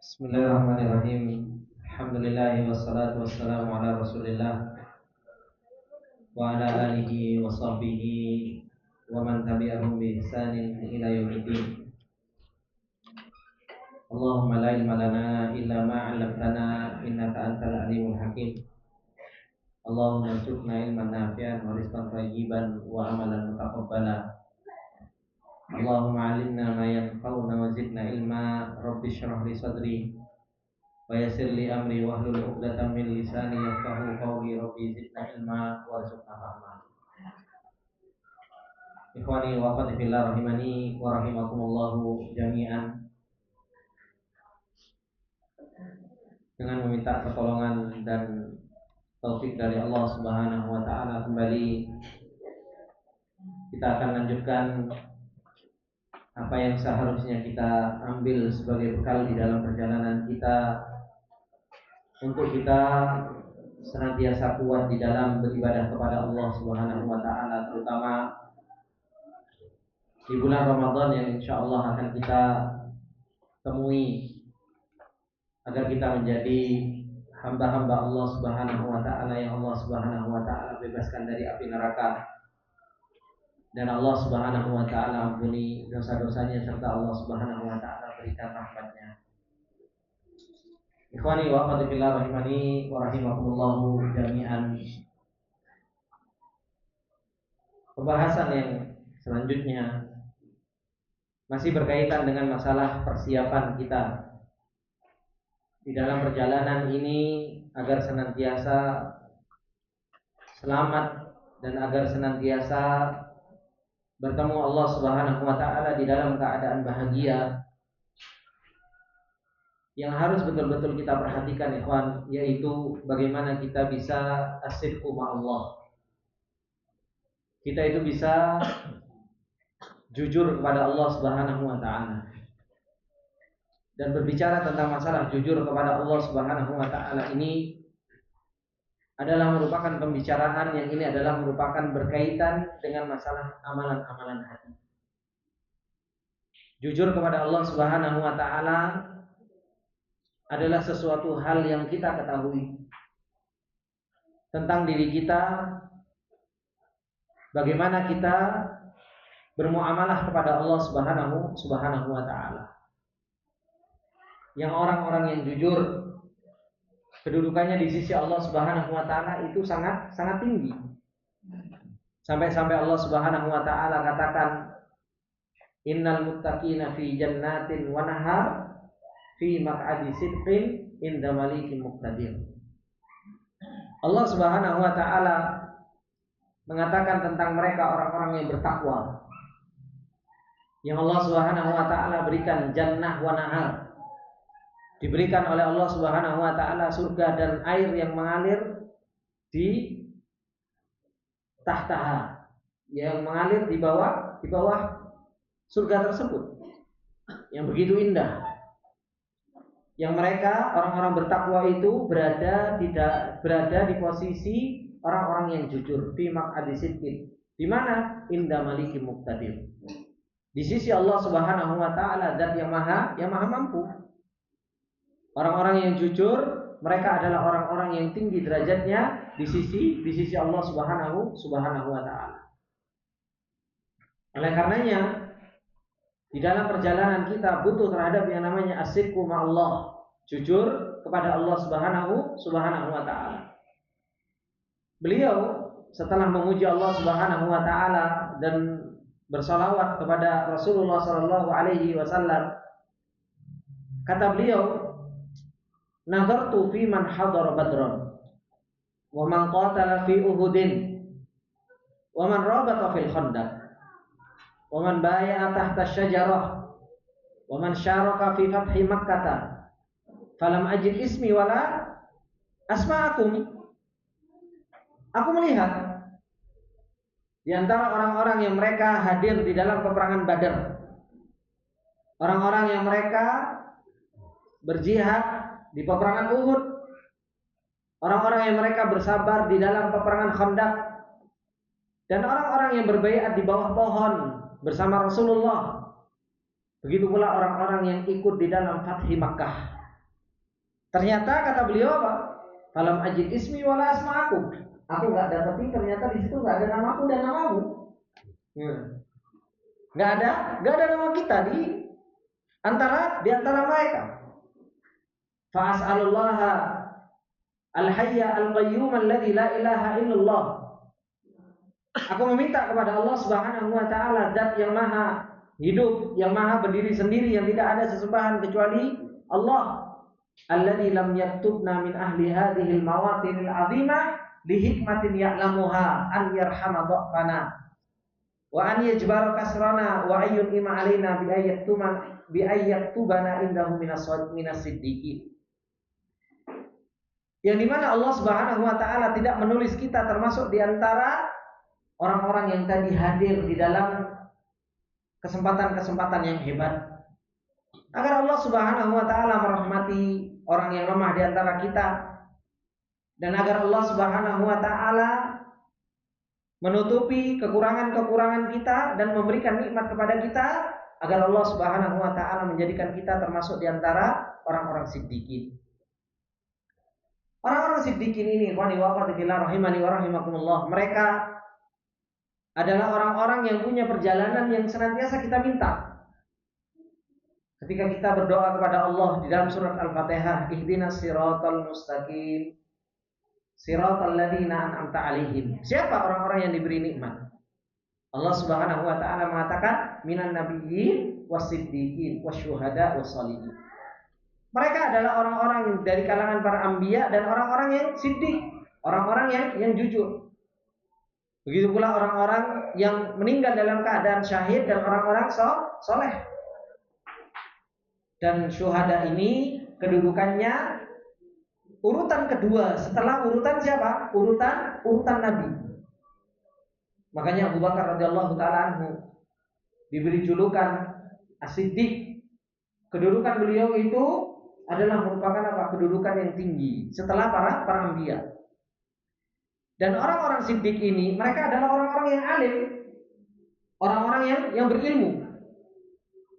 Bismillahirrahmanirrahim. Alhamdulillah wassalatu wassalamu ala Rasulillah wa ala alihi wa sahbihi wa man tabi'ahum bi ihsanin ila yaumiddin. Allahumma la ilma lana illa ma 'allamtana innaka antal alimul hakim. Allahumma rzuqna ilman nafi'an wa rizqan thayyiban wa amalan mutaqabbala. Allahumma 'allimna ma yanfa'una wa zidna ilma. Rabbi shrah li sadri wa yassir li amri wahlul 'uqdatam min lisani yafqahu qawli. Rabbi zidna ilma warzuqna fahma. Ikhwani wa akhwati fillah rahimani wa rahimakumullahu jami'an. Dengan meminta pertolongan dan taufik dari Allah Subhanahu wa taala, kembali kita akan lanjutkan apa yang seharusnya kita ambil sebagai bekal di dalam perjalanan kita untuk kita senantiasa kuat di dalam beribadah kepada Allah Subhanahu wa taala, terutama di bulan Ramadan yang insya Allah akan kita temui, agar kita menjadi hamba-hamba Allah Subhanahu wa taala yang Allah Subhanahu wa taala bebaskan dari api neraka, dan Allah Subhanahu wa taala ampuni dosa-dosanya, serta Allah Subhanahu wa taala berikan rahmatnya. Ikhwani wa akhwati fillah rahimani wa rahimakumullahu jami'an. Pembahasan yang selanjutnya masih berkaitan dengan masalah persiapan kita di dalam perjalanan ini agar senantiasa selamat dan agar senantiasa bertemu Allah Subhanahu wa taala di dalam keadaan bahagia. Yang harus betul-betul kita perhatikan, ikhwan, yaitu bagaimana kita bisa as-sidqu ma'allah. Kita itu bisa jujur kepada Allah Subhanahu wa taala. Dan berbicara tentang masalah jujur kepada Allah Subhanahu wa taala ini adalah merupakan pembicaraan yang ini adalah merupakan berkaitan dengan masalah amalan-amalan hati. Jujur kepada Allah Subhanahu wa taala adalah sesuatu hal yang kita ketahui tentang diri kita, bagaimana kita bermuamalah kepada Allah Subhanahu wa taala. Yang orang-orang yang jujur, kedudukannya di sisi Allah Subhanahu wa taala itu sangat tinggi. Sampai-sampai Allah Subhanahu wa taala katakan, innal muttaqina fi jannatin wa nahar fi maq'adi sidqin inda malikin muqtadir. Allah Subhanahu wa taala mengatakan tentang mereka orang-orang yang bertakwa, yang Allah Subhanahu wa taala berikan jannah wa nahar, diberikan oleh Allah Subhanahu wa taala surga dan air yang mengalir di tahtaha, yang mengalir di bawah surga tersebut yang begitu indah. Yang mereka orang-orang bertakwa itu berada di posisi orang-orang yang jujur, fi maq'adi sidqin. Di mana? Inda malikin muqtadir. Di sisi Allah Subhanahu wa taala, zat yang maha mampu. Orang-orang yang jujur, mereka adalah orang-orang yang tinggi derajatnya di sisi Allah Subhanahu wa taala. Oleh karenanya, di dalam perjalanan kita butuh terhadap yang namanya as-sidqu ma'allah, jujur kepada Allah Subhanahu wa taala. Beliau setelah memuji Allah Subhanahu wa taala dan bersalawat kepada Rasulullah sallallahu alaihi wasallam, kata beliau, nadartu fi man hadara badran wa man qatala fi uhudin wa man rabata fil khandaq wa man baya'a tahta syajarah wa man syaraka fi fathi makkah falam ajid ismi wala asma'akum. Aku melihat di antara orang-orang yang mereka hadir di dalam peperangan Badar, orang-orang yang mereka berjihad di peperangan Uhud, orang-orang yang mereka bersabar di dalam peperangan Khandaq, dan orang-orang yang berbaiat di bawah pohon bersama Rasulullah. Begitu pula orang-orang yang ikut di dalam Fathi Makkah. Ternyata kata beliau apa? Falam ajid ismi wala asma'akum. Aku nggak dapetin, ternyata di situ nggak ada namaku dan namamu. Nggak ada nama kita di antara mereka. Fa'as'alullah al-hayya al-qayyum alladzi la ilaha illallah. Aku meminta kepada Allah Subhanahu wa taala, zat yang maha hidup, yang maha berdiri sendiri, yang tidak ada sesembahan kecuali Allah. Alladzi lam yaktubna min ahli hadhil mawatinil azimah li hikmatin ya'lamuha an yarhama dhafana wa an yajbara kasrana wa ayyun ima alaina bi ayyaktubana indahu minas siddiqin. Yang dimana Allah Subhanahu wa taala tidak menulis kita termasuk di antara orang-orang yang tadi hadir di dalam kesempatan-kesempatan yang hebat. Agar Allah Subhanahu wa taala merahmati orang yang lemah di antara kita, dan agar Allah Subhanahu wa taala menutupi kekurangan-kekurangan kita dan memberikan nikmat kepada kita, agar Allah Subhanahu wa taala menjadikan kita termasuk di antara orang-orang siddiqin. Orang-orang siddiqin ini, ikhwani wa akhwati fillah rahimani wa rahimakumullah, mereka adalah orang-orang yang punya perjalanan yang senantiasa kita minta. Ketika kita berdoa kepada Allah di dalam surat Al-Fatihah, ihdinas siratal mustaqim, siratal ladzina an'amta 'alaihim. Siapa orang-orang yang diberi nikmat? Allah Subhanahu wa taala mengatakan minan nabiyyin wasiddiqin wasyuhada wassalihin. Mereka adalah orang-orang dari kalangan para anbiya dan orang-orang yang siddiq, orang-orang yang jujur. Begitu pula orang-orang yang meninggal dalam keadaan syahid dan orang-orang soleh. Dan syuhada ini kedudukannya urutan kedua setelah urutan siapa? Urutan Nabi. Makanya Abu Bakar radhiyallahu taala anhu diberi julukan As-Siddiq. Kedudukan beliau itu adalah merupakan apa? Kedudukan yang tinggi setelah para anbiya. Dan orang-orang siddiq ini mereka adalah orang-orang yang alim, orang-orang yang berilmu.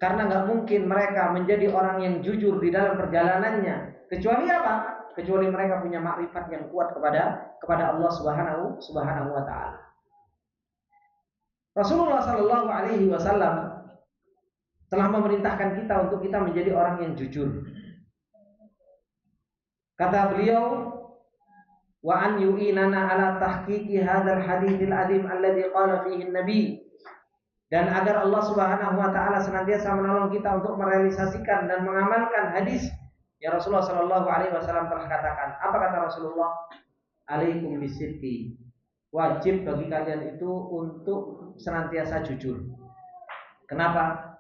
Karena nggak mungkin mereka menjadi orang yang jujur di dalam perjalanannya, kecuali apa? Kecuali mereka punya makrifat yang kuat kepada Allah Subhanahu wa taala. Rasulullah Shallallahu alaihi wasallam telah memerintahkan kita untuk kita menjadi orang yang jujur. Kata beliau, wa an yu'inana ala tahqiqi hadzal haditsil azim alladzi qala fihi an-nabi. Dan agar Allah Subhanahu wa taala senantiasa menolong kita untuk merealisasikan dan mengamalkan hadis yang Rasulullah Shallallahu alaihi wasallam telah katakan. Apa kata Rasulullah? Alaikum bisidqi. Wajib bagi kalian itu untuk senantiasa jujur. Kenapa?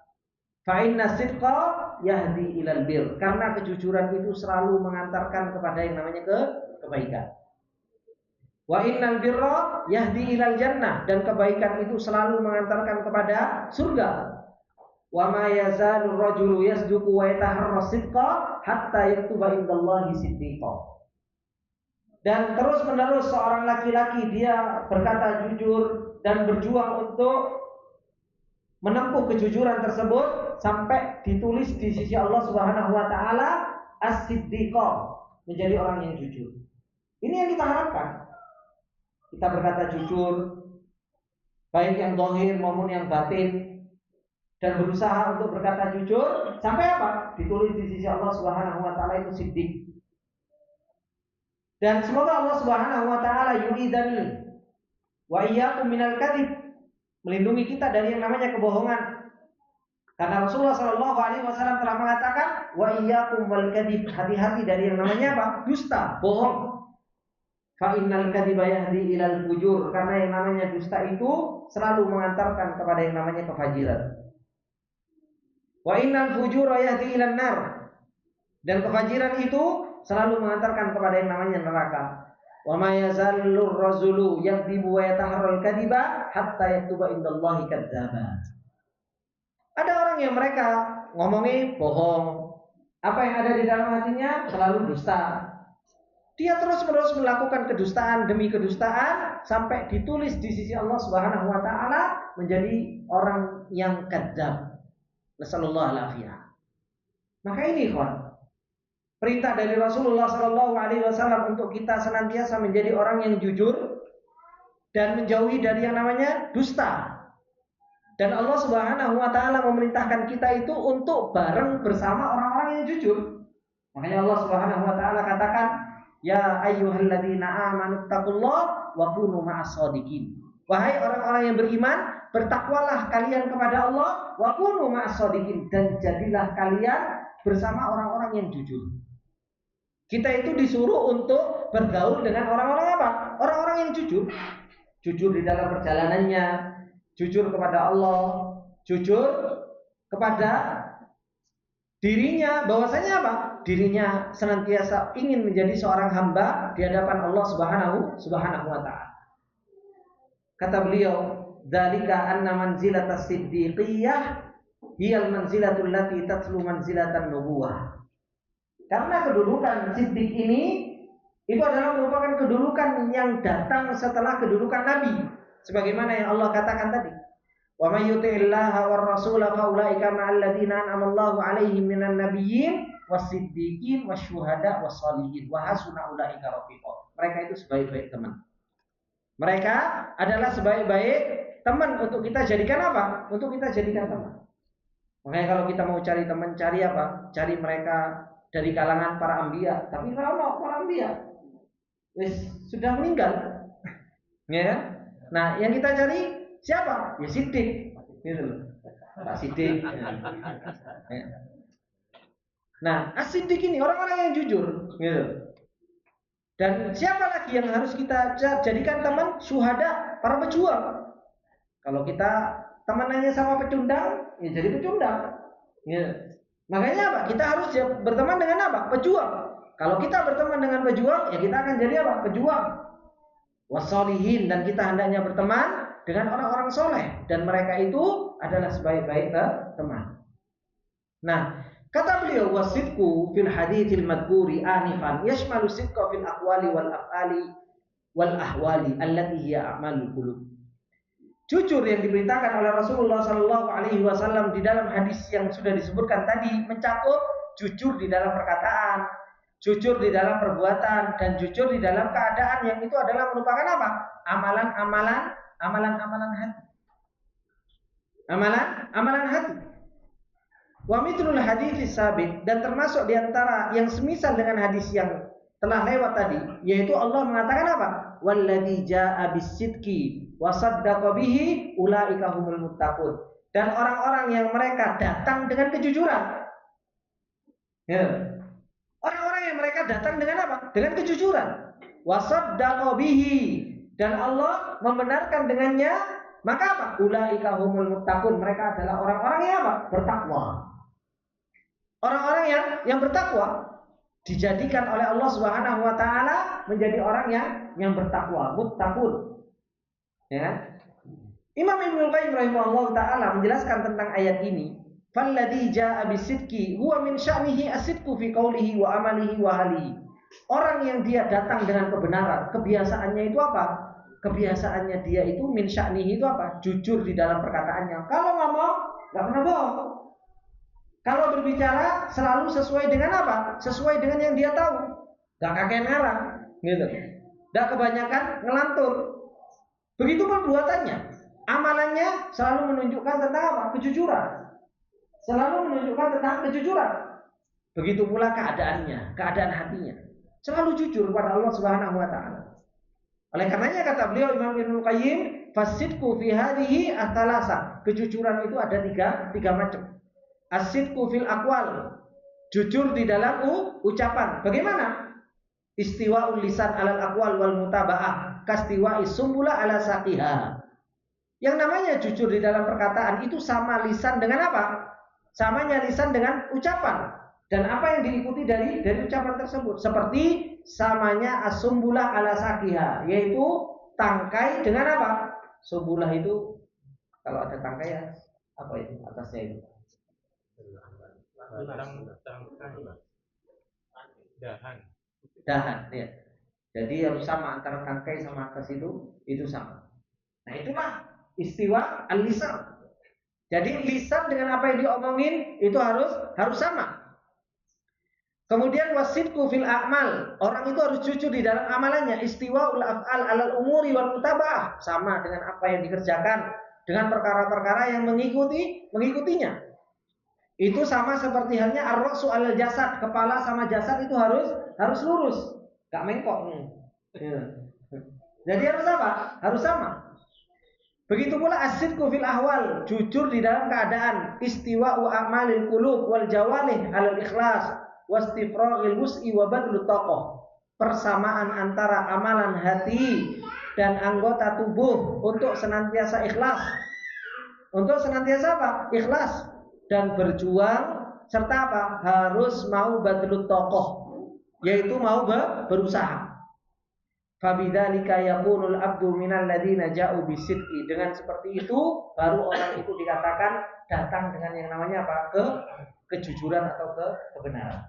Fa inna sidqa yahdi ilal bir. Karena kejujuran itu selalu mengantarkan kepada yang namanya kebaikan. Wa innal birra yahdi ilal jannah, dan kebaikan itu selalu mengantarkan kepada surga. Wa ma yazalu rajulu yasduqu wa yataharra sidqa hatta yaktuba indallahi siddiqa. Dan terus menerus seorang laki-laki dia berkata jujur dan berjuang untuk menempuh kejujuran tersebut sampai ditulis di sisi Allah Subhanahu wa taala as-siddiqa, menjadi orang yang jujur. Ini yang kita harapkan. Kita berkata jujur, baik yang zahir maupun yang batin, dan berusaha untuk berkata jujur sampai apa? Ditulis di sisi Allah Subhanahu wa taala itu siddiq. Dan semoga Allah Subhanahu wa taala yu'idani wa iyyakum minal kadzib, melindungi kita dari yang namanya kebohongan. Karena Rasulullah sallallahu alaihi wasallam telah mengatakan wa iyyakum wal kadzib, hati-hati dari yang namanya apa? Dusta, bohong. Fa innal kadhiba yahdi ilal fujur, karena yang namanya dusta itu selalu mengantarkan kepada yang namanya kefajiran. Wa innal fujura yahdi ilan nar, dan kefajiran itu selalu mengantarkan kepada yang namanya neraka. Wa ma yazallur rajulu yakdzibu wa yataharral kadhiba hatta yaktuba indallahi kadzdzaba. Ada orang yang mereka ngomongin bohong, apa yang ada di dalam hatinya selalu dusta. Dia terus-menerus melakukan kedustaan demi kedustaan sampai ditulis di sisi Allah Subhanahu wa taala menjadi orang yang kadzdzab. Nasallallahu alaihi. Maka ini, ikhwan, perintah dari Rasulullah Shallallahu Alaihi Wasallam untuk kita senantiasa menjadi orang yang jujur dan menjauhi dari yang namanya dusta. Dan Allah Subhanahu Wa Taala memerintahkan kita itu untuk bareng bersama orang-orang yang jujur. Makanya Allah Subhanahu Wa Taala katakan, ya ayyuhalladzina amanu taqullaha wa kunu ma'as-shadiqin. Wahai orang-orang yang beriman, bertakwalah kalian kepada Allah wa kunu ma'as-shadiqin, dan jadilah kalian bersama orang-orang yang jujur. Kita itu disuruh untuk bergaul dengan orang-orang apa? Orang-orang yang jujur. Jujur di dalam perjalanannya, jujur kepada Allah, jujur kepada dirinya, bahwasanya apa? Dirinya senantiasa ingin menjadi seorang hamba di hadapan Allah Subhanahu wa taala. Kata beliau, "Dzalika anna manzilatas siddiqiyah hiyal manzilatul lati tatlu manzilatan nubuwah." Karena kedudukan siddiq ini itu adalah merupakan kedudukan yang datang setelah kedudukan nabi. Sebagaimana yang Allah katakan tadi, wa may yuti'illaha war rasula fa ulaika ma'al ladzina an'ama Allahu 'alaihim minan nabiyyin was-siddiqin wasyuhada was-shalihin wa hasuna ulaika rafiqa. Mereka itu sebaik-baik teman. Mereka adalah sebaik-baik teman untuk kita jadikan apa? Untuk kita jadikan teman. Makanya kalau kita mau cari teman, cari apa? Cari mereka dari kalangan para anbiya. Tapi kalau para anbiya sudah meninggal, ya kan? Nah, yang kita cari siapa? Ya Siddiq, gitu loh. Pak Siddiq. Ya. Nah, As-Siddiq ini orang-orang yang jujur, gitu. Dan siapa lagi yang harus kita jadikan teman? Syuhada, para pejuang. Kalau kita temanannya sama pecundang, ya jadi pecundang. Ya. Makanya apa? Kita harus berteman dengan apa? Pejuang. Kalau kita berteman dengan pejuang, ya kita akan jadi apa? Pejuang. Wassolihin, dan kita hendaknya berteman dengan orang-orang soleh, dan mereka itu adalah sebaik-baik teman. Nah, kata beliau, wasidku fil haditsil madhkuri anifan yashmalu sidqa fil aqwali wal af'ali wal ahwali allati hiya a'malul qulub. Jujur yang diperintahkan oleh Rasulullah Shallallahu Alaihi Wasallam di dalam hadis yang sudah disebutkan tadi mencakup jujur di dalam perkataan, jujur di dalam perbuatan, dan jujur di dalam keadaan yang itu adalah merupakan apa? Amalan-amalan hati. Amalan hati. Wa mithlul hadits sabit, dan termasuk di antara yang semisal dengan hadis yang telah lewat tadi, yaitu Allah mengatakan apa? Walladzi jaa'a bis-sidqi wa saddaqa bihi ulaika humul muttaqun. Dan orang-orang yang mereka datang dengan kejujuran. Ya. Orang-orang yang mereka datang dengan apa? Dengan kejujuran. Wa saddaqa bihi, dan Allah membenarkan dengannya, maka apa? Ulaika humul muttaqun. Mereka adalah orang-orang yang apa? Bertakwa. Orang-orang yang bertakwa dijadikan oleh Allah Subhanahu wa taala menjadi orang yang bertakwa, muttaqun. Ya. Imam Ibnu Qayyim rahimahullah taala menjelaskan tentang ayat ini, falladzi jaa'a bisidqi huwa min sya'nihi as-sidqu fi qawlihi wa amalihi wa halihi. Orang yang dia datang dengan kebenaran, kebiasaannya itu apa? Kebiasaannya dia itu min sya'nihi itu apa? Jujur di dalam perkataannya. Kalau ngomong enggak pernah bohong. Kalau berbicara selalu sesuai dengan apa? Sesuai dengan yang dia tahu. Gak kakek ngarang, gitu. Gak kebanyakan ngelantur. Begitu perbuatannya, amalannya selalu menunjukkan tentang apa? Kejujuran. Selalu menunjukkan tentang kejujuran. Begitu pula keadaannya, keadaan hatinya. Selalu jujur kepada Allah Subhanahu wa taala. Oleh karenanya kata beliau Imam Ibnu Qayyim, fasidqu fi hadhihi atalasa. Kejujuran itu ada tiga macam. As-sidqu fil aqwal, jujur di dalam ucapan. Bagaimana? Istiwa'ul lisan 'alal aqwal wal mutaba'ah, kastiwa'i sumbula 'ala saqiha. Yang namanya jujur di dalam perkataan itu sama lisan dengan apa? Samanya lisan dengan ucapan. Dan apa yang diikuti dari ucapan tersebut? Seperti samanya as-sumbula 'ala saqiha, yaitu tangkai dengan apa? Sumbulah itu kalau ada tangkai ya apa itu? Atasnya itu. Dahan ya. Jadi harus sama antara tangkai sama atas itu sama. Nah, itulah istiwa al-lisan. Jadi lisan dengan apa yang diomongin itu harus sama. Kemudian wasidku fil a'mal, orang itu harus jujur di dalam amalannya. Istiwaul af'al alal umuri wal mutaba'ah, sama dengan apa yang dikerjakan dengan perkara-perkara yang mengikutinya. Itu sama seperti halnya ar-ra'su alal jasad, kepala sama jasad itu harus lurus, gak mengkok. Jadi harus apa? Harus sama. Begitu pula as-sidqu fil ahwal, jujur di dalam keadaan. Istiwa'u a'malil qulub wal jawarih alal ikhlas wastifragil wus'i wa badlut taqah, persamaan antara amalan hati dan anggota tubuh untuk senantiasa ikhlas. Untuk senantiasa apa? Ikhlas dan berjuang, serta apa? Harus mau badlut taqah, yaitu mau berusaha. Fabidzalika yakunul abdu minal ladzina ja'u bisidqi, dengan seperti itu baru orang itu dikatakan datang dengan yang namanya apa? Kejujuran atau kebenaran.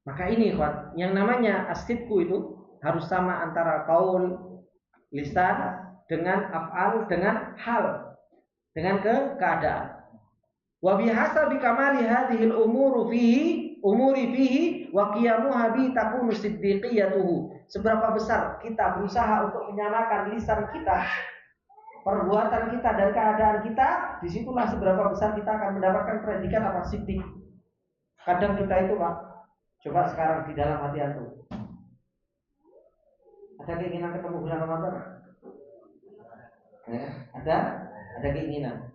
Maka ini yang namanya as-sidqu itu harus sama antara qaul, lisan dengan af'al, dengan hal, dengan keadaan. Wa bihasabi kamali hadhil umuri fihi wa qiyamuha bi takunu siddiqiyatuhu. Seberapa besar kita berusaha untuk menyamakan lisan kita, perbuatan kita dan keadaan kita, disitulah seberapa besar kita akan mendapatkan predikat apa? Siddiq. Kadang kita itu Pak, coba sekarang di dalam hati antum, ada keinginan ketemu bulan Ramadan? Ya, ada keinginan.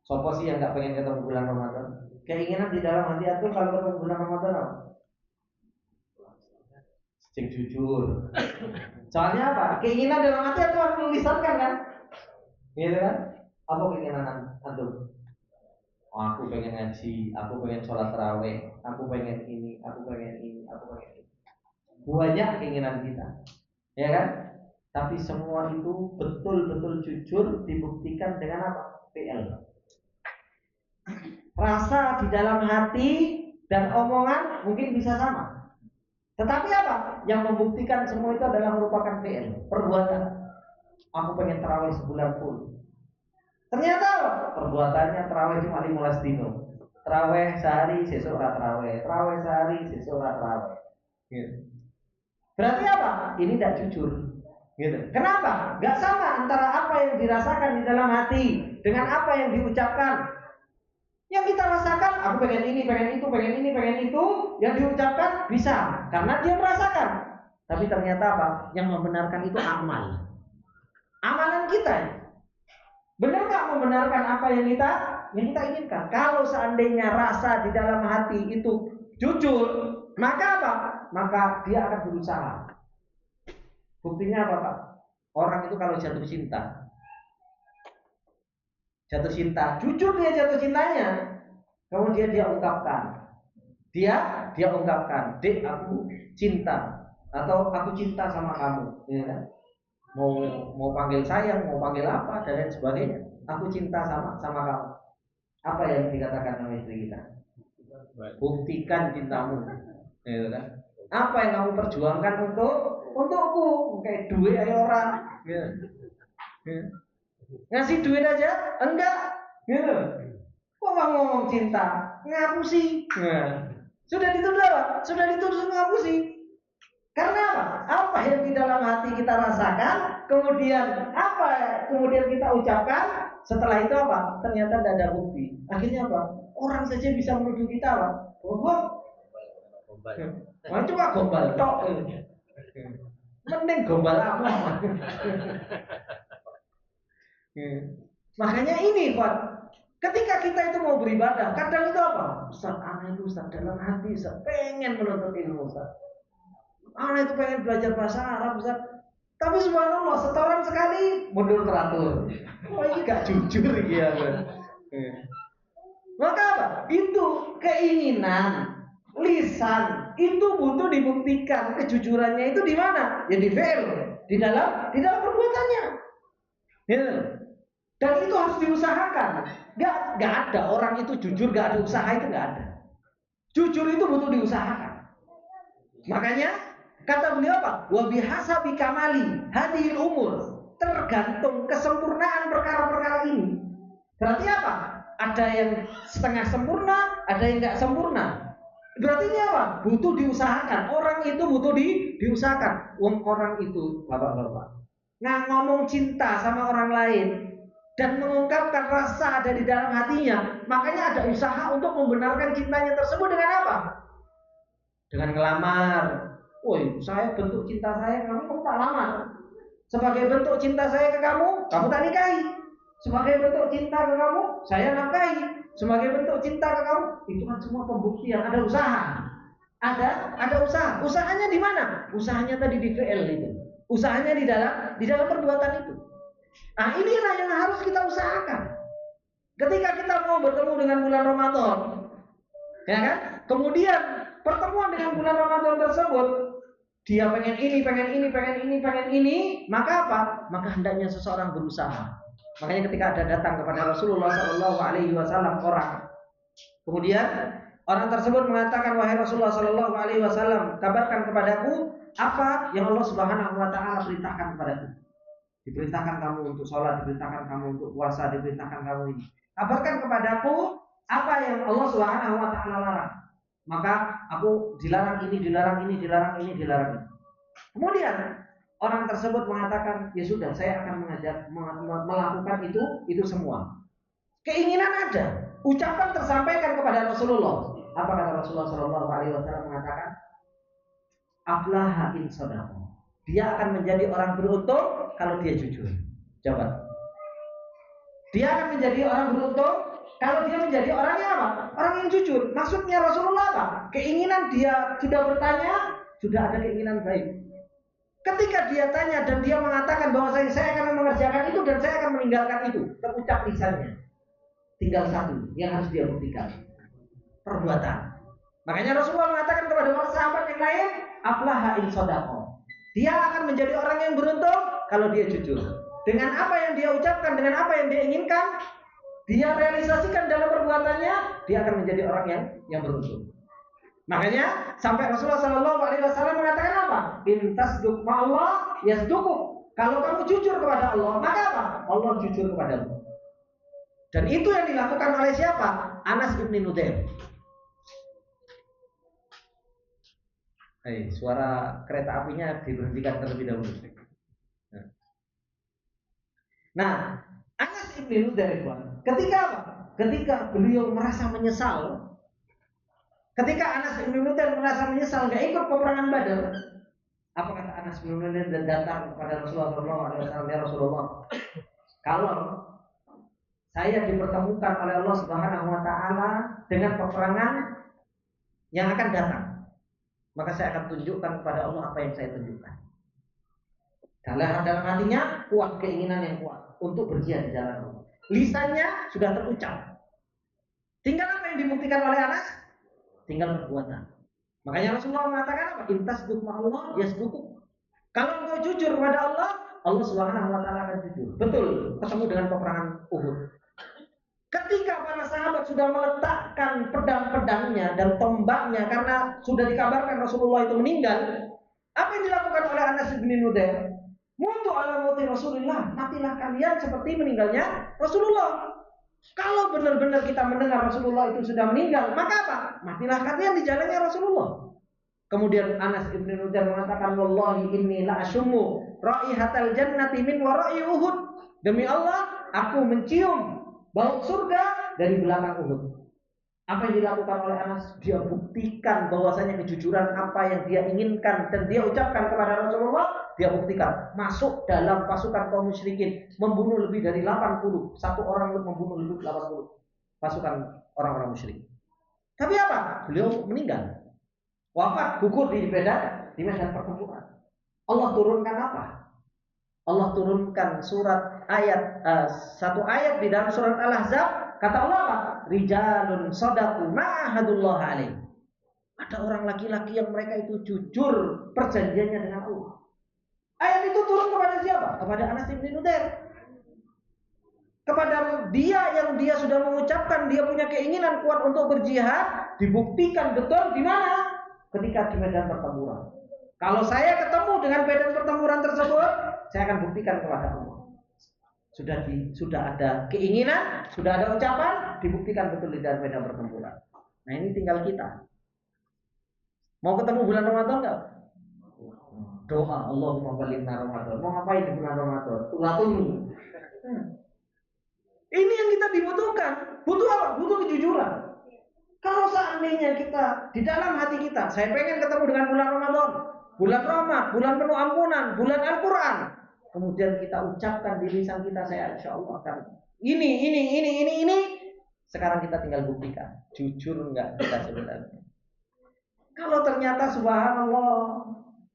Sopo sih yang nggak pengen ketemu bulan Ramadan? Keinginan di dalam hati antum kalau ketemu bulan Ramadan apa? Cek jujur. Soalnya apa? Keinginan dalam hati antum harus menulisankan kan? Gitu kan? Apa keinginan antum? Oh, aku pengen ngaji, aku pengen sholat tarawih, aku pengen ini, aku pengen ini, aku pengen ini. Banyak keinginan kita, ya kan? Tapi semua itu betul-betul jujur dibuktikan dengan apa? PL. Rasa di dalam hati dan omongan mungkin bisa sama, tetapi apa? Yang membuktikan semua itu adalah merupakan PL, perbuatan. Aku pengen tarawih sebulan full. Ternyata perbuatannya tarawih cuma 15 dino. Tarawih sehari sesuk ora tarawih, tarawih sehari sesuk ora tarawih. Gitu. Berarti apa? Ini tidak jujur. Gitu. Kenapa? Gak sama antara apa yang dirasakan di dalam hati dengan apa yang diucapkan. Yang kita rasakan, aku pengen ini, pengen itu, pengen ini, pengen itu, yang diucapkan bisa karena dia merasakan. Tapi ternyata apa? Yang membenarkan itu amal. Amalan kita. Benar nggak membenarkan apa yang kita inginkan? Kalau seandainya rasa di dalam hati itu jujur, maka apa? Maka dia akan berusaha. Buktinya apa Pak? Orang itu kalau jatuh cinta, jujur dia jatuh cintanya, kemudian dia ungkapkan, Dek, aku cinta, atau aku cinta sama kamu, ya kan? Mau panggil sayang, mau panggil apa dan lain sebagainya. Aku cinta sama kamu. Apa yang dikatakan sama istri kita? Buktikan cintamu, gitu kan? Apa yang kamu perjuangkan untukku? Kayak duit ayo orang, gitu. Ngasih duit aja enggak, gitu. Kok ngomong cinta, ngapusi? Sudah dituduh ngapusi. Karena apa? Apa yang di dalam hati kita rasakan, kemudian kita ucapkan, setelah itu apa? Ternyata tidak ada bukti. Akhirnya apa? Orang saja bisa menuduh kita apa? Bohong. Cuma gombal tok. Mending gombal apa? Makanya ini Pak, ketika kita itu mau beribadah, kadang itu apa? Ustaz, anak itu Ustaz dalam hati Ustaz pengen menuntut ilmu Ustaz. Anak itu pengen belajar bahasa Arab Ustaz. Tapi subhanallah setoran sekali mundur teratur. Oh ini gak jujur ya kan. Maka apa? Itu keinginan lisan itu butuh dibuktikan kejujurannya itu di mana? Ya di fi'il, di dalam perbuatannya. Ya. Dan itu harus diusahakan. Gak ada orang itu jujur gak ada usaha, itu gak ada. Jujur itu butuh diusahakan. Makanya kata beliau apa? Wa bihasabi kamali hadhil umur, tergantung kesempurnaan perkara-perkara ini. Berarti apa? ada yang setengah sempurna, ada yang nggak sempurna. Berarti ini apa? Butuh diusahakan. Orang itu butuh diusahakan. Orang itu, bapak-bapak, ngomong cinta sama orang lain dan mengungkapkan rasa ada di dalam hatinya, makanya ada usaha untuk membenarkan cintanya tersebut dengan apa? Dengan ngelamar. Woi, saya bentuk cinta saya kamu tak lamar. Sebagai bentuk cinta saya ke kamu tak nikahi. Sebagai bentuk cinta ke kamu, saya nafkahi. Sebagai bentuk cinta ke kamu, itu kan semua pembuktian, ada usaha. Ada usaha. Usahanya di mana? Usahanya tadi di VL itu. Usahanya di dalam perbuatan itu. Nah, inilah yang harus kita usahakan. Ketika kita mau bertemu dengan bulan Ramadan, ya kan? Kemudian pertemuan dengan bulan Ramadan tersebut, dia pengen ini, maka apa? Maka hendaknya seseorang berusaha. Makanya ketika ada datang kepada Rasulullah Shallallahu Alaihi Wasallam orang, kemudian orang tersebut mengatakan, wahai Rasulullah Shallallahu Alaihi Wasallam, kabarkan kepadaku apa yang Allah Subhanahu Wa Taala perintahkan kepadaku. Diperintahkan kamu untuk sholat, diperintahkan kamu untuk puasa, diperintahkan kamu ini. Kabarkan kepadaku apa yang Allah Subhanahu Wa Taala larang. Maka aku dilarang ini. Kemudian orang tersebut mengatakan, ya sudah, saya akan melakukan itu semua. Keinginan ada, ucapan tersampaikan kepada Rasulullah. Apa kata Rasulullah Shallallahu Alaihi Wasallam mengatakan, aflaha in shadaqa. Dia akan menjadi orang beruntung kalau dia jujur. Coba. Dia akan menjadi orang beruntung kalau dia menjadi orang yang apa? Orang yang jujur. Maksudnya Rasulullah apa? Keinginan dia sudah bertanya, sudah ada keinginan baik. Ketika dia tanya dan dia mengatakan bahwa saya akan mengerjakan itu dan saya akan meninggalkan itu, terucap lisannya. Tinggal satu yang harus dia buktikan, perbuatan. Makanya Rasulullah mengatakan kepada para sahabat yang lain, aflaha in shadaqa. Dia akan menjadi orang yang beruntung kalau dia jujur. Dengan apa yang dia ucapkan, dengan apa yang dia inginkan, dia realisasikan dalam perbuatannya, dia akan menjadi orang yang beruntung. Makanya sampai Rasulullah Shallallahu Alaihi Wasallam mengatakan apa? Intasduk ma'allah yasdukuk. Kalau kamu jujur kepada Allah, maka apa? Allah jujur kepadamu. Dan itu yang dilakukan oleh siapa? Anas bin Nudair. Suara kereta apinya diberhentikan terlebih dahulu. Nah, Anas bin Nudair, ketika apa? Ketika beliau merasa menyesal. Ketika Anas bin Nudair merasa menyesal nggak ikut peperangan Badar, apa kata Anas bin Nudair dan datang kepada Rasulullah SAW, ya Rasulullah, kalau saya dipertemukan oleh Allah Subhanahu Wa Taala dengan peperangan yang akan datang, maka saya akan tunjukkan kepada Allah apa yang saya tunjukkan. Dalam hatinya kuat, keinginan yang kuat untuk berjihad di jalan Allah. Lisannya sudah terucap. Tinggal apa yang dibuktikan oleh Anas? Tinggal perbuatan. Makanya Rasulullah mengatakan apa? Intasduk ma'allah yasdukuk. Kalau engkau jujur kepada Allah, Allah Subhanahu Wa Taala akan jujur. Betul, ketemu dengan peperangan Uhud. Ketika para sahabat sudah meletakkan pedang-pedangnya dan tombaknya karena sudah dikabarkan Rasulullah itu meninggal, apa yang dilakukan oleh Anas bin Nudair? Mutu ala mauti Rasulullah, matilah kalian seperti meninggalnya Rasulullah. Kalau benar-benar kita mendengar Rasulullah itu sudah meninggal, maka apa? Matilah kalian di jalannya Rasulullah. Kemudian Anas bin Nudair mengatakan, wallahi inni la asyummu raihatal jannati min wara'i Uhud. Demi Allah, aku mencium bau surga dari belakang Uhud. Apa yang dilakukan oleh Anas? Dia buktikan bahwasanya kejujuran apa yang dia inginkan dan dia ucapkan kepada Rasulullah, dia buktikan. Masuk dalam pasukan kaum musyrikin, membunuh lebih dari 80. Satu orang membunuh lebih 80 pasukan orang-orang musyrik. Tapi apa? Beliau meninggal. Wafat, gugur di medan pertempuran. Allah turunkan apa? Allah turunkan satu ayat di dalam surat Al-Ahzab. Kata Allah apa? Rijalun shadaku ma'ahadullah alaih. Ada orang laki-laki yang mereka itu jujur perjanjiannya dengan Allah. Ayat itu turun kepada siapa? Kepada Anas bin Nudair. Kepada dia yang dia sudah mengucapkan dia punya keinginan kuat untuk berjihad, dibuktikan betul di mana? Ketika di medan pertempuran. Kalau saya ketemu dengan medan pertempuran tersebut, saya akan buktikan kepada Allah. sudah ada keinginan, sudah ada ucapan, dibuktikan betul di dalam medan pertempuran. Nah ini tinggal kita. Mau ketemu bulan Ramadan nggak? Doa Allahumma balighna Ramadan. Mau ngapain di bulan Ramadan? Tunggu. Ini yang kita dibutuhkan. Butuh apa? Butuh kejujuran. Kalau seandainya kita di dalam hati kita, saya pengen ketemu dengan bulan Ramadan, bulan Rahmat, bulan penuh ampunan, bulan Al-Quran. Kemudian kita ucapkan di lisan kita, saya insya Allah akan ini. Sekarang kita tinggal buktikan, jujur enggak kita sebenarnya. Kalau ternyata subhanallah,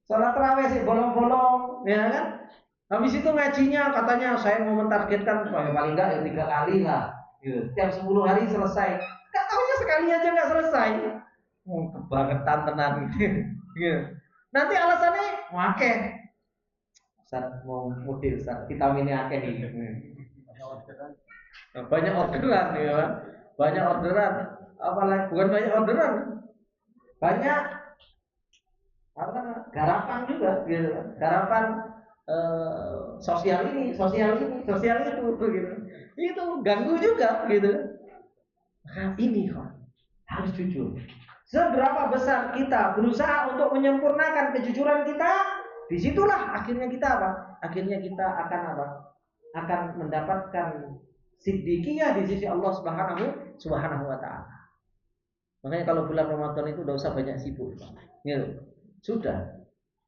sholat tarawih sih bolong-bolong, ya kan? Habis itu ngajinya katanya saya mau mentargetkan paling enggak ya 3 kali lah, gitu. Setiap 10 hari selesai. Enggak tahunya sekali aja enggak selesai. Kebangetan tenan gitu. Nanti alasannya akeh. Ustaz mau mudik Ustaz, vitaminnya akeh nih. Banyak orderan ya kan? Banyak orderan. Apalagi bukan banyak orderan. Banyak garapan juga gitu. Garapan sosial ini, sosial itu gitu. Itu ganggu juga gitu. Maka ini harus jujur. Seberapa besar kita berusaha untuk menyempurnakan kejujuran kita, disitulah akhirnya kita apa? Akhirnya kita akan apa? Akan mendapatkan siddiqiyah di sisi Allah Subhanahu wa taala. Makanya kalau bulan Ramadan itu udah usah banyak sibuk. Gitu. Sudah.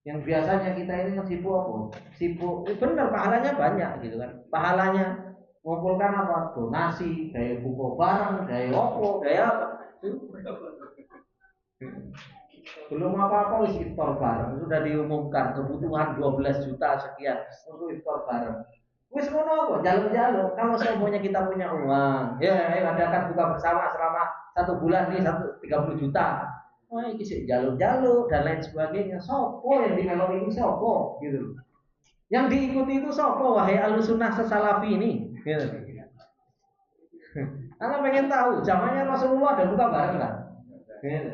Yang biasanya kita ini sibuk apa? Sibuk, benar pahalanya banyak gitu kan. Pahalanya mengumpulkan apa? Donasi, gaya buku bareng, gaya opo, gaya apa? Belum apa-apa wis iftar bareng, sudah diumumkan kebutuhan 12 juta sekian untuk iftar bareng. Wis ngono apa? Jaluk-jaluk. Kalau semuanya kita punya uang, ya ayo adakan buka bersama selama 1 bulan nih 30 juta. Wah, ini sih jaluk-jaluk dan lain sebagainya. Sopo yang dimelok ini sopo gitu. Yang diikuti itu sopo wahai Ahlussunnah sesalafi ini gitu. Karena pengen tahu zamannya Rasulullah ada buka bareng kan? Gitu.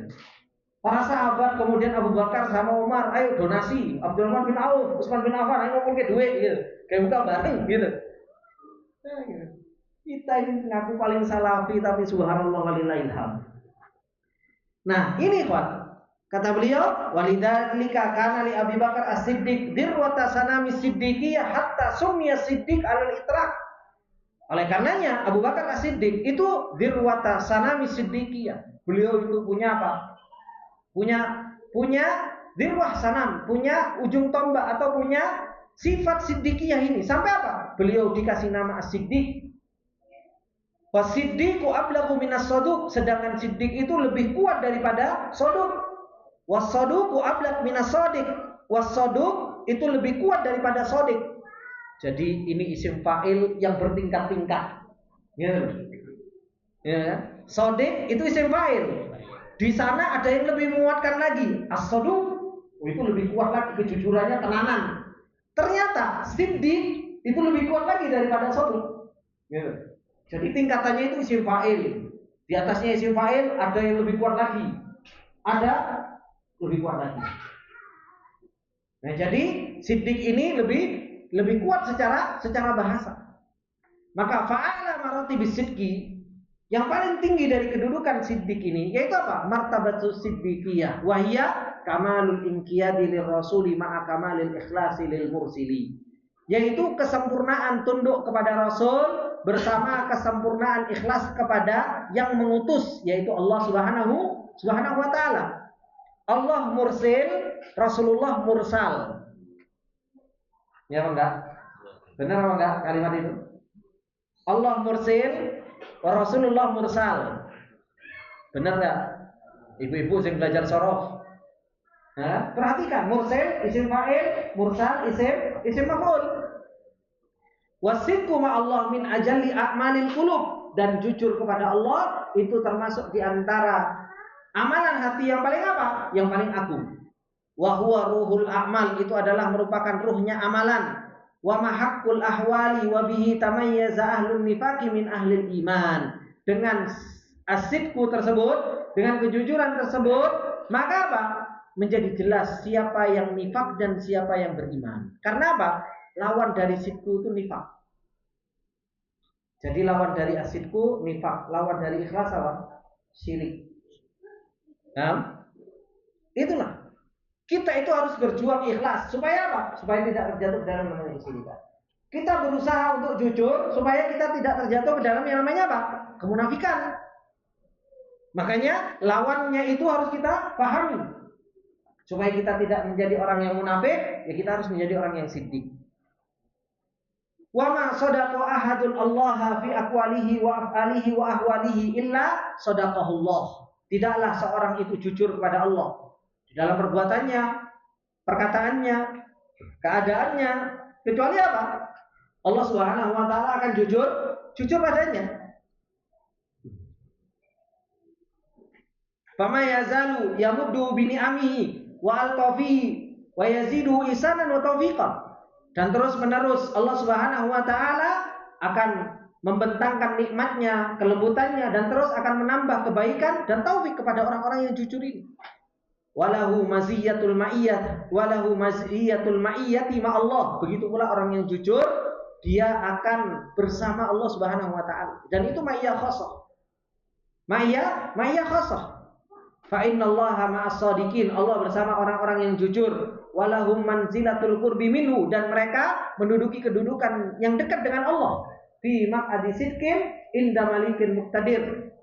Para sahabat kemudian Abu Bakar sama Umar, ayo donasi. Abdurrahman bin Auf, Utsman bin Affan, ayo ngumpul ke duit gitu. Kayak buka bareng gitu. Nah, gitu. Kita ini ngaku paling salafi tapi subhanallah walillahil hamd. Nah, ini kata beliau, walidzalika kana li Abi Bakar As-Siddiq dirwata sanami siddiqiyah hatta summiya Siddiq alal itraq. Oleh karenanya Abu Bakar As-Siddiq itu dirwata sanami siddiqiyah. Beliau itu punya apa? Punya dirwah sanam, punya ujung tombak atau punya sifat siddiqiyah ini. Sampai apa? Beliau dikasih nama As-Siddiq. Wasiddiqu ablaghu minas saduq, sedangkan siddiq itu lebih kuat daripada saduq. Wasaduqu ablagh minas sadiq, wasaduq itu lebih kuat daripada sadiq. Jadi ini isim fa'il yang bertingkat-tingkat. Ya. Sadiq itu isim fa'il. Di sana ada yang lebih menguatkan lagi. As-saduq itu lebih kuat lagi kejujurannya, tenanan. Ternyata siddiq itu lebih kuat lagi daripada saduq. Gitu. Jadi tingkatannya itu isim fa'il. Di atasnya isim fa'il ada yang lebih kuat lagi. Ada lebih kuat lagi. Nah, jadi siddiq ini lebih kuat secara bahasa. Maka fa'ala maratibis sidqi, yang paling tinggi dari kedudukan siddiq ini yaitu apa? Martabatus siddiqiyah wa hiya kamalul inqiyadi lirrasuli ma'a kamalil ikhlasi lil mursili. Yaitu kesempurnaan tunduk kepada Rasul bersama kesempurnaan ikhlas kepada yang mengutus, yaitu Allah Subhanahu wa taala. Allah mursil, Rasulullah mursal. Ya enggak? Benar apa enggak kalimat itu? Allah mursil, Rasulullah mursal. Benar enggak? Ibu-ibu yang belajar sorof. Nah, perhatikan, mursil isim fa'il, mursal isim maf'ul. Wasidqu ma'allah min ajalli a'malil qulub, dan jujur kepada Allah itu termasuk di antara amalan hati yang paling apa? Yang paling agung. Wa huwa ruhul a'mal, itu adalah merupakan ruhnya amalan. Wa mahaqqul ahwali wa bihi tamayyaza ahlun nifaqi min ahlil iman. Dengan asidku tersebut, dengan kejujuran tersebut, maka apa? Menjadi jelas siapa yang nifak dan siapa yang beriman. Karena apa? Lawan dari sidku itu nifak. Jadi lawan dari asidku nifak, lawan dari ikhlas apa? Syirik. Nah, itulah. Kita itu harus berjuang ikhlas supaya apa? Supaya tidak terjatuh ke dalam namanya kesyirikan. Kita berusaha untuk jujur supaya kita tidak terjatuh ke dalam yang namanya apa? Kemunafikan. Makanya lawannya itu harus kita pahami. Supaya kita tidak menjadi orang yang munafik, ya kita harus menjadi orang yang siddiq. Wa ma sadaqa ahadun Allah fi aqwalihi wa af'alihi wa ahwalihi illa sadaqahullah. Tidaklah seorang itu jujur kepada Allah di dalam perbuatannya, perkataannya, keadaannya, kecuali apa? Allah Subhanahu wa taala akan jujur padanya. Fama yazalu yamuddu bi ni'amihi wa al-tafihi wa yazidu ihsanan wa taufiqan. Dan terus menerus Allah Subhanahu wa taala akan membentangkan nikmatnya, kelembutannya, dan terus akan menambah kebaikan dan taufik kepada orang-orang yang jujur ini. Walahu maziyatul ma'iyyah, walahu maziyatul ma'iyyati ma'allah. Begitu pula orang yang jujur, dia akan bersama Allah Subhanahu wa taala. Dan itu ma'iyyah khassah. Ma'iyyah khassah. Fa innallaha ma'as shadiqin. Allah bersama orang-orang yang jujur. Walahum manzilatul qurbi minhu, dan mereka menduduki kedudukan yang dekat dengan Allah. Fi maq'adi sidqin inda malikin muqtadir.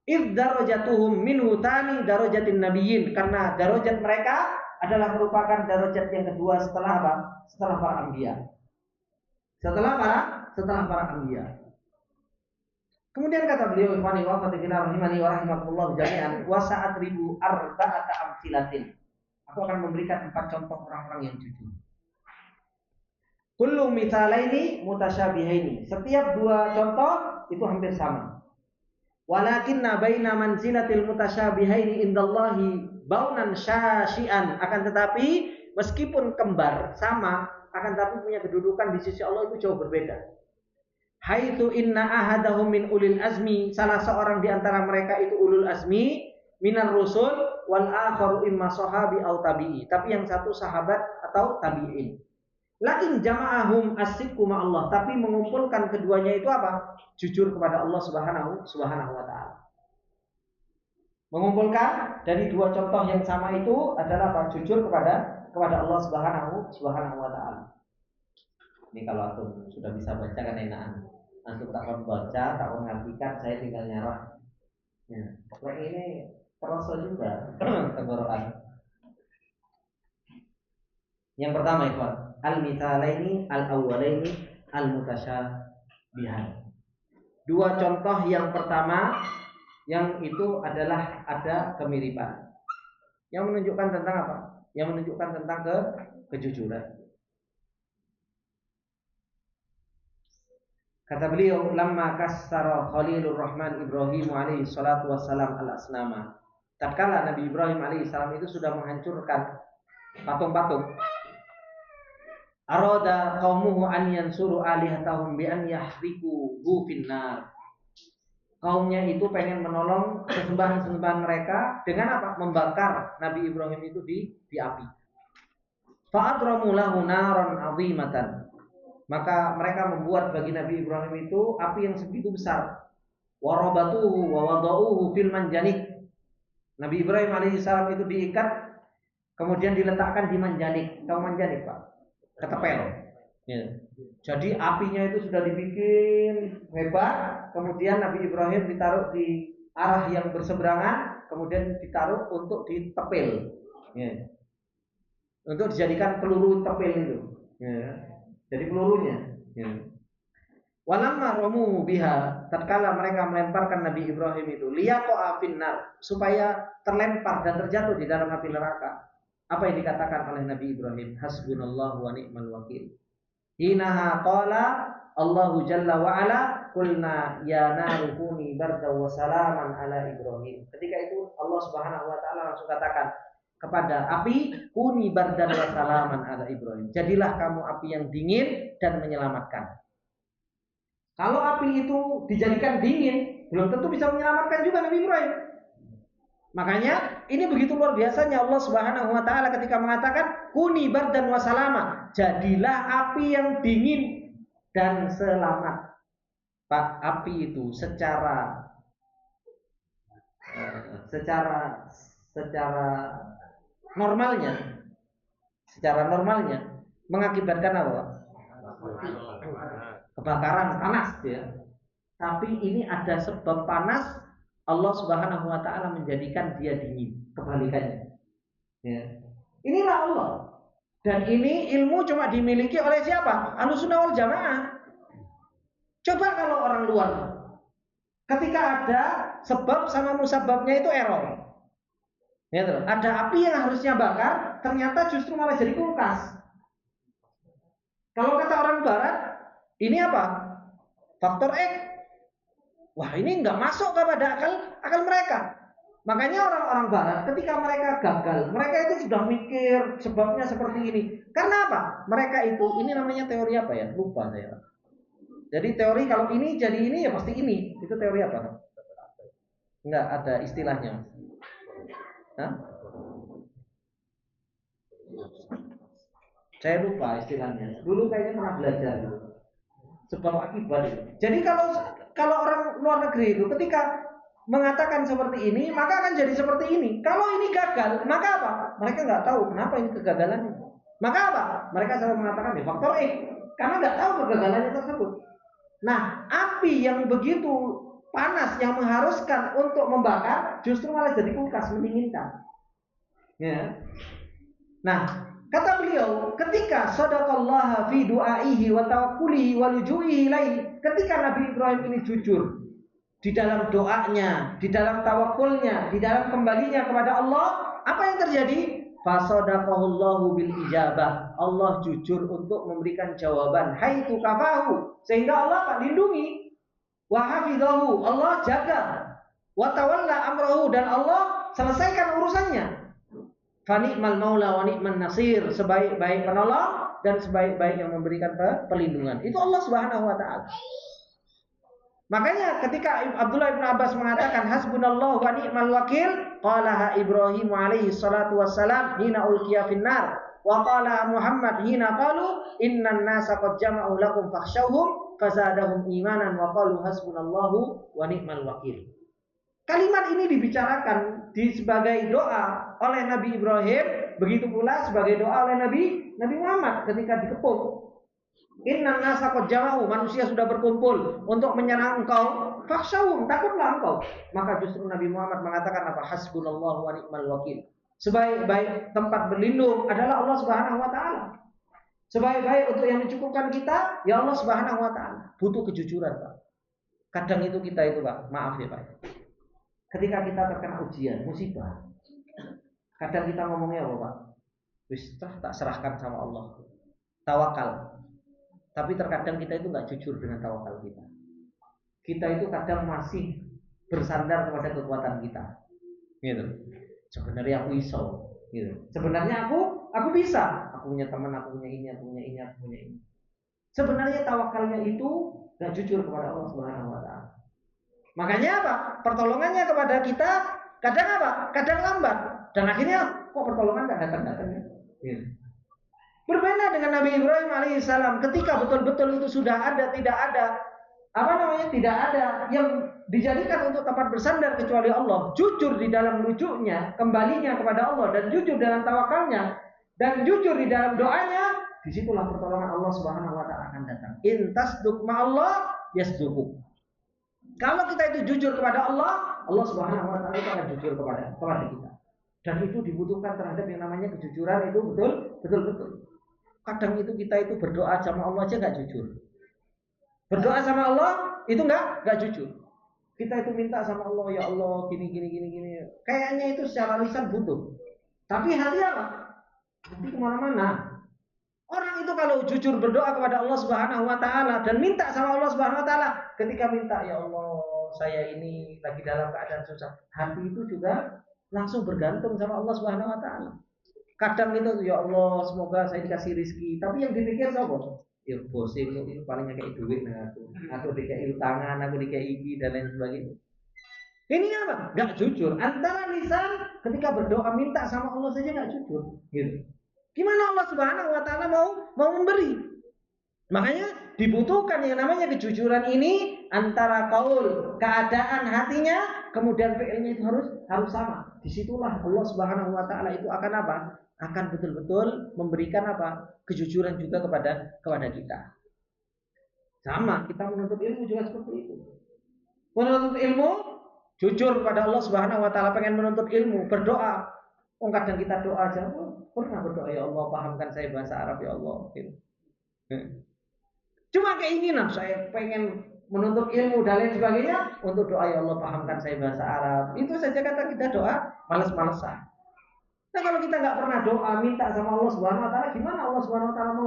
Id darajatuhum minhu tani darajatin nabiyyin, karena darajat mereka adalah merupakan darajat yang kedua setelah apa? Setelah para anbiya. Setelah para anbiya. Kemudian kata beliau, ikhwani wa fatina rahimani wa rahimakumullah jami'an, wa sa'atribu arba'ata amsilatin. Aku akan memberikan 4 contoh orang-orang yang jujur. Kullu mithalaini mutasyabihaini. Setiap 2 contoh itu hampir sama. Walakinna baina manzilatil mutasyabihaini indallahi baunan syasyian. Akan tetapi meskipun kembar sama, akan tetapi punya kedudukan di sisi Allah itu jauh berbeda. Haitsu inna ahadahum min ulil azmi, salah seorang di antara mereka itu ulul azmi minar rusul, wal akharu imma sahabi au tabi'i. Tapi yang satu sahabat atau tabi'in. Lakin jama'ahum as-sidqu ma'allah, tapi mengumpulkan keduanya itu apa? Jujur kepada Allah Subhanahu wa taala. Mengumpulkan dari 2 contoh yang sama itu adalah apa? Jujur kepada Allah Subhanahu wa taala. Ini kalau antum sudah bisa baca kan enakan. Antum takon baca, takon ngartikan, saya tinggal nyarah. Ya, pokoknya ini terasa juga tenggorokan. Yang pertama itu al-mithalaini al-awwalaini al-mutasyabihan. 2 contoh yang pertama yang itu adalah ada kemiripan. Yang menunjukkan tentang apa? Yang menunjukkan tentang kejujuran. Kata beliau, lamma kassara Khalilur Rahman Ibrahim alaihi salatu wassalam al-asnama. Tatkala Nabi Ibrahim alaihi salam itu sudah menghancurkan patung-patung, arada qaumuhu an yansuru alihatahum bi an yahriquhu finnar. Kaumnya itu pengen menolong sesembahan-sesembahan mereka dengan apa? Membakar Nabi Ibrahim itu di api. Fa'adramu lahu naran 'azimatan. Maka mereka membuat bagi Nabi Ibrahim itu api yang segitu besar. Warabatuhu wa wada'uhu fil manjanik. Nabi Ibrahim alaihissalam itu diikat, kemudian diletakkan di manjanik. Tahu manjanik, Pak? Ketepel. Ya. Jadi apinya itu sudah dibikin hebat. Kemudian Nabi Ibrahim ditaruh di arah yang berseberangan, kemudian ditaruh untuk ditepil. Ya. Untuk dijadikan peluru tepil itu. Ya. Jadi pelurunya. Ya. Walamma ramu biha, tatkala mereka melemparkan Nabi Ibrahim itu liyaqa'a finnar, supaya terlempar dan terjatuh di dalam api neraka. Apa yang dikatakan oleh Nabi Ibrahim? Hasbunallahu wa ni'mal wakil. Hinaha qala Allahu jalla wa ala qulna ya naru kuni bardan wa salaman ala Ibrahim. Ketika itu Allah Subhanahu wa taala langsung katakan kepada api, kuni bardan wa salaman ala Ibrahim. Jadilah kamu api yang dingin dan menyelamatkan. Kalau api itu dijadikan dingin, belum tentu bisa menyelamatkan juga Nabi Ibrahim. Makanya ini begitu luar biasanya Allah Subhanahu wa taala ketika mengatakan kuni bardan wa salama. Jadilah api yang dingin dan selamat. api itu secara normalnya, mengakibatkan apa? Kebakaran, panas ya. Tapi ini ada sebab panas, Allah Subhanahu wa taala menjadikan dia dingin, kebalikannya. Ya. Inilah Allah. Dan ini ilmu cuma dimiliki oleh siapa? Ahlussunnah wal Jamaah. Coba kalau orang luar, ketika ada sebab sama musababnya itu error. Ya, ada api yang harusnya bakar, ternyata justru malah jadi kulkas. Kalau kata orang barat, ini apa? Faktor X. Wah, ini nggak masuk kepada akal mereka. Makanya orang-orang barat ketika mereka gagal, mereka itu sudah mikir sebabnya seperti ini. Karena apa? Mereka itu, ini namanya teori apa ya? Lupa saya. Jadi teori kalau ini jadi ini ya pasti ini. Itu teori apa? Enggak ada istilahnya. Hah? Saya lupa istilahnya. Dulu kayaknya pernah belajar gitu. Sebab akibat itu. Jadi kalau orang luar negeri itu ketika mengatakan seperti ini, maka akan jadi seperti ini. Kalau ini gagal, maka apa? Mereka nggak tahu kenapa ini kegagalannya. Maka apa? Mereka selalu mengatakan faktor X, karena nggak tahu kegagalannya tersebut. Nah, api yang begitu panas yang mengharuskan untuk membakar, justru malah jadi kulkas, mendinginkan. Ya. Nah, kata beliau, ketika sadaqallaha fi du'aihi wa tawakkulihi wa luju'ihi ilaih, ketika Nabi Ibrahim ini jujur di dalam doanya, di dalam tawakulnya, di dalam kembalinya kepada Allah, apa yang terjadi? Fasadaqahullahu bil ijabah. Allah jujur untuk memberikan jawaban. Haitsu kafahu, sehingga Allah lindungi. Wa hafizahu, Allah jaga. Wa tawalla amrahu, dan Allah selesaikan urusannya. Fa ni'mal maula wa ni'man nasir, sebaik-baik penolong dan sebaik-baik yang memberikan perlindungan. Itu Allah Subhanahu wa taala. Makanya ketika Abdullah bin Abbas mengatakan hasbunallahu wa ni'mal wakil, qalaha Ibrahim alaihi salatu wassalam hina ulqiya finnar, wa qala Muhammad hina qalu innan nasa qad jama'u lakum fakhshawhum fazadahum imanan wa qalu hasbunallahu wa ni'mal wakil. Kalimat ini dibicarakan sebagai doa oleh Nabi Ibrahim, begitu pula sebagai doa oleh Nabi Muhammad ketika dikepung. Innan nasa qad jama'u, manusia sudah berkumpul untuk menyerang engkau, fakhshawhum, takutlah engkau. Maka justru Nabi Muhammad mengatakan apa? Hasbunallahu wa ni'mal wakil. Sebaik-baik tempat berlindung adalah Allah Subhanahu wa taala. Sebaik-baik untuk yang mencukupkan kita ya Allah Subhanahu wa taala. Butuh kejujuran, Pak. Kadang itu kita itu, Pak, maaf ya, Pak. Ketika kita terkena ujian, musibah, kadang kita ngomongnya apa, Pak? Wis tak serahkan sama Allah. Tawakal. Tapi terkadang kita itu nggak jujur dengan tawakal kita. Kita itu kadang masih bersandar kepada kekuatan kita. Gitu. Sebenarnya aku iso. Gitu. Sebenarnya aku bisa. Aku punya teman, aku punya ini, aku punya ini, aku punya ini. Sebenarnya tawakalnya itu nggak jujur kepada Allah Subhanahu wa taala. Makanya apa? Pertolongannya kepada kita kadang apa? Kadang lambat. Dan akhirnya kok pertolongan nggak datang-datang ya? Gitu. Berbeda dengan Nabi Ibrahim alaihissalam, ketika betul-betul itu sudah ada, tidak ada tidak ada yang dijadikan untuk tempat bersandar kecuali Allah. Jujur di dalam rujuknya, kembalinya kepada Allah, dan jujur dalam tawakalnya, dan jujur di dalam doanya, disitulah pertolongan Allah Subhanahu wa taala akan datang. In tasduq ma'allah yasduquk. Kalau kita itu jujur kepada Allah, Allah Subhanahu wa taala akan jujur kepada kita. Dan itu dibutuhkan terhadap yang namanya kejujuran itu betul. Kadang itu kita itu berdoa sama Allah aja nggak jujur. Berdoa sama Allah itu nggak jujur. Kita itu minta sama Allah, ya Allah gini. Kayaknya itu secara lisan butuh. Tapi hati apa? Hati kemana-mana. Orang itu kalau jujur berdoa kepada Allah Subhanahu wa taala dan minta sama Allah Subhanahu wa taala, ketika minta ya Allah saya ini lagi dalam keadaan susah, hati itu juga langsung bergantung sama Allah Subhanahu wa taala. Kadang itu ya Allah semoga saya dikasih rezeki, tapi yang dipikir siapa? Ya bos ini palingnya kayak duit nah aku dikasih utangan, aku dikasih ini dan lain sebagainya. Ini apa? Nggak jujur. Antara lisan ketika berdoa minta sama Allah saja nggak jujur. Gitu. Gimana Allah Subhanahu wa taala mau memberi? Makanya dibutuhkan yang namanya kejujuran ini antara kaul, keadaan hatinya, kemudian fi'ilnya itu harus sama. Disitulah Allah Subhanahu wa taala itu akan apa? Akan betul-betul memberikan apa? Kejujuran juga kepada kita. Sama, kita menuntut ilmu juga seperti itu. Menuntut ilmu, jujur kepada Allah Subhanahu wa taala, pengen menuntut ilmu, berdoa. Kadang kita doa aja, pernah berdoa, ya Allah pahamkan saya bahasa Arab ya Allah. Cuma keinginan saya pengen menuntut ilmu dan lain sebagainya, untuk doa ya Allah pahamkan saya bahasa Arab. Itu saja kata kita doa, malas-malesan. Nah kalau kita nggak pernah doa minta sama Allah Subhanahu wa taala, gimana Allah Subhanahu wa taala mau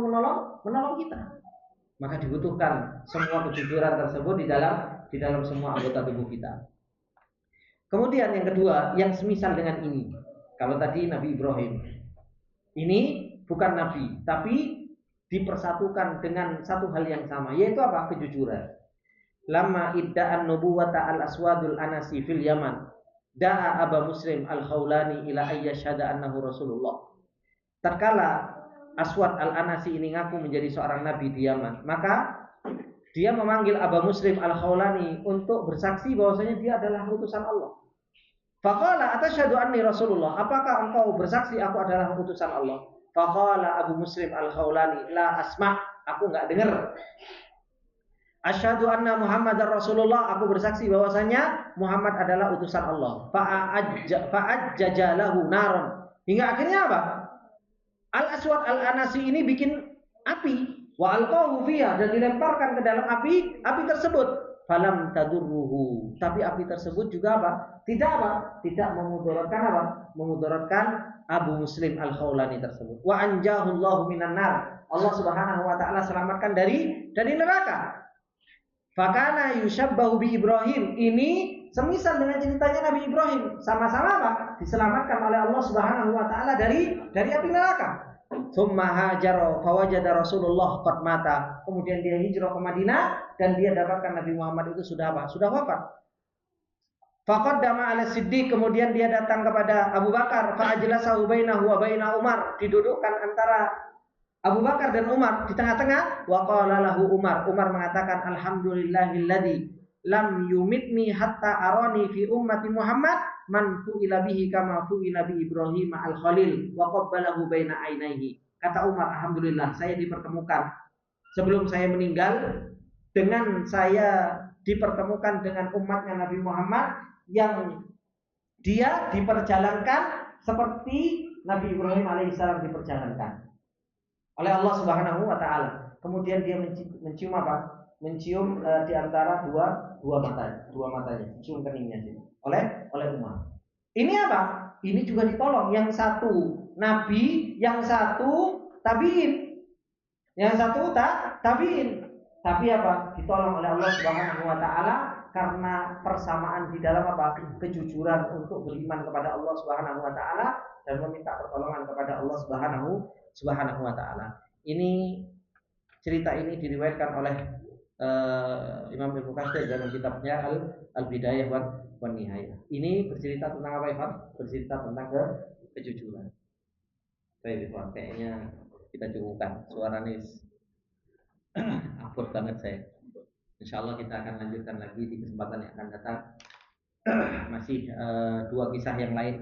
menolong kita? Maka dibutuhkan semua kejujuran tersebut di dalam semua anggota tubuh kita. Kemudian yang kedua, yang semisal dengan ini. Kalau tadi Nabi Ibrahim, ini bukan nabi, tapi dipersatukan dengan satu hal yang sama, yaitu apa? Kejujuran. Lama idda'an nubuwata al-aswadul anasi fil Yaman, da'a Aba Muslim al-Khawlani ila ayyashhada annahu Rasulullah. Tatkala Aswad al-Anasi ini ngaku menjadi seorang nabi di Yaman, maka dia memanggil Aba Muslim al-Khawlani untuk bersaksi bahwasanya dia adalah utusan Allah. Faqala atashhadu anni Rasulullah, apakah engkau bersaksi aku adalah utusan Allah? Faqala Abu Muslim al-Khawlani, la asma', aku enggak dengar. Asyhadu anna Muhammadar Rasulullah, aku bersaksi bahwasanya Muhammad adalah utusan Allah. Fa'ajjajalahu naron. Hingga akhirnya apa? Al-Aswad al-Anasi ini bikin api, wa alqahu fiha, dan dilemparkan ke dalam api tersebut. Falam tadurruhu, tapi api tersebut juga apa? Tidak memudaratkan apa? Memudaratkan Abu Muslim al-Khawlani tersebut. Wa anjahu Allahu minan nar. Allah Subhanahu wa taala selamatkan dari neraka. Fakana yushabbahu bi Ibrahim. Ini semisal dengan ceritanya Nabi Ibrahim, sama-sama apa? Diselamatkan oleh Allah Subhanahu wa taala dari api neraka. Tsumma hajara fawajada Rasulullah qad mata. Kemudian dia hijrah ke Madinah dan dia dapatkan Nabi Muhammad itu sudah apa? Sudah wafat. Faqaddama ala Siddiq, kemudian dia datang kepada Abu Bakar, fa ajlasahu bainahu wa baina Umar, didudukkan antara Abu Bakar dan Umar di tengah-tengah. Wa qala lahu Umar mengatakan, alhamdulillahilladzi lam yumitni hatta arani fi ummati Muhammad man fu'ila bihi kama fu'ila bi Ibrahim al-Khalil wa qabbalahu baina ainaihi. Kata Umar, alhamdulillah saya dipertemukan sebelum saya meninggal dengan saya dipertemukan dengan umatnya Nabi Muhammad yang dia diperjalankan seperti Nabi Ibrahim alaihissalam diperjalankan oleh Allah Subhanahu wa taala. Kemudian dia mencium apa? Mencium di antara dua matanya, cium keningnya sini oleh Umar. Ini apa? Ini juga ditolong, yang satu nabi, yang satu tabiin. Yang satu tabiin. Tapi apa? Ditolong oleh Allah Subhanahu wa taala karena persamaan di dalam apa? Kejujuran untuk beriman kepada Allah Subhanahu wa taala dan meminta pertolongan kepada Allah Subhanahu wa taala. Ini cerita ini diriwayatkan oleh Imam Ibnu Katsir dalam kitabnya Al-Bidayah wa Nihayah. Ini bercerita tentang apa, Ivan? Bercerita tentang kejujuran. Baik, Ivan, kayaknya kita cukupkan. Suaranya abot banget saya. Insyaallah kita akan lanjutkan lagi di kesempatan yang akan datang. Masih dua kisah yang lain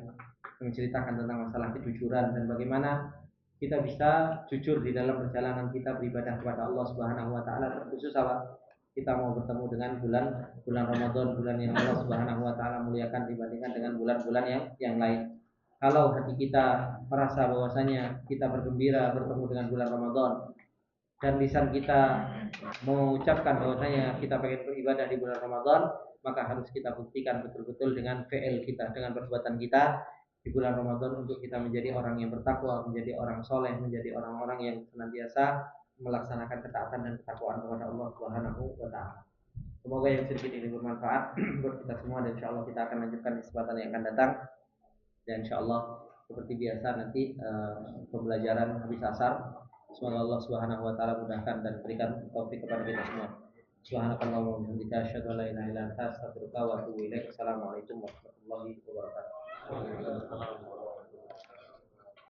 menceritakan tentang masalah kejujuran dan bagaimana kita bisa jujur di dalam perjalanan kita beribadah kepada Allah Subhanahu wa taala, terkhusus apa? Kita mau bertemu dengan bulan Ramadan, bulan yang Allah Subhanahu wa taala muliakan dibandingkan dengan bulan-bulan yang lain. Kalau hati kita merasa bahwasanya kita bergembira bertemu dengan bulan Ramadan dan lisan kita mengucapkan bahwasanya kita pengen beribadah di bulan Ramadan, maka harus kita buktikan betul-betul dengan fi'il kita, dengan perbuatan kita di bulan Ramadan untuk kita menjadi orang yang bertakwa, menjadi orang soleh, menjadi orang-orang yang senantiasa melaksanakan ketaatan dan ketakwaan kepada Allah Subhanahu wa taala. Semoga yang sedikit ini bermanfaat buat kita semua, dan insyaallah kita akan lanjutkan di kesempatan yang akan datang. Dan insyaallah seperti biasa nanti pembelajaran habis asar. Semoga Allah Subhanahu wa taala mudahkan dan berikan taufik kepada kita semua. Subhanakallahumma wa bihamdika asyhadu an la ilaha illa anta astaghfiruka wa atubu ilaik. Assalamualaikum warahmatullahi wabarakatuh.